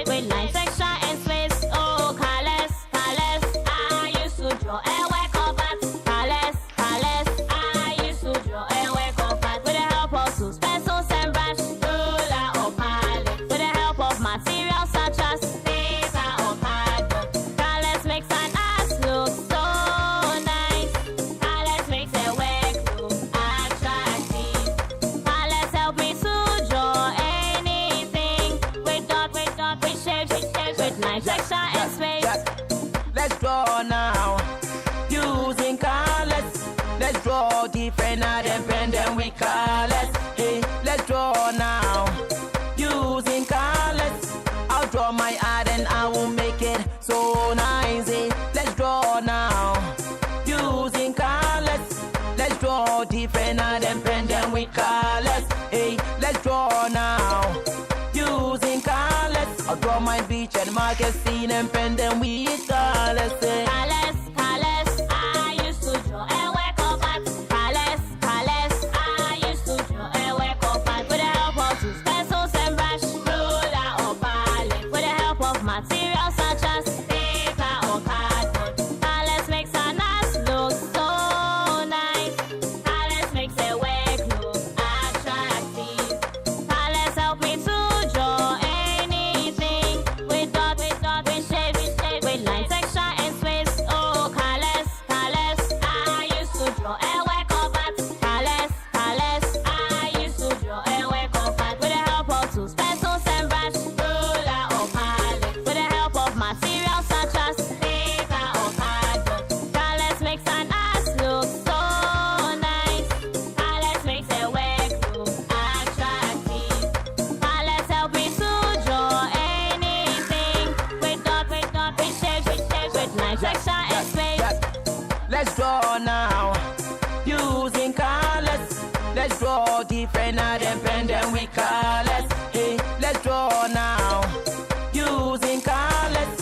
With line texture and with colors. Hey, let's draw now. Using colors, I'll draw my beach and market scene and pen them with colors. Hey. Colors, colors, I used to draw and work up at. Colors, colors, I used to draw and work up at. With the help of two pencils and brush, ruler or palette. With the help of materials such as paper or cardboard. Colors makes a nice look so nice. Colors makes the work look attractive. Colors help me to draw anything with dot, with shape, with line, texture and space. Oh, colors, colors, I used to draw and work up at. Colors, colors, I used to draw and work up at. With the help of tools, pencils and brush, ruler or palette. With the help of materials such as paper or cardboard. Colors makes a nice look so nice. Colors makes the work look attractive. Colors help me to draw anything with dot, with shape, with line, texture and space. Let's draw now. Using colors, let's draw different and pen them with colors. Hey, let's draw now. Using colors,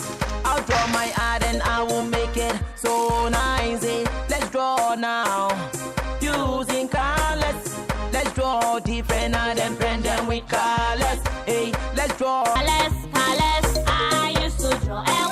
I'll draw my art and I will make it so nice. Hey, let's draw now. Using colors, let's draw different and pen them with colors. Hey, let's draw. Colors, colors, I used to draw and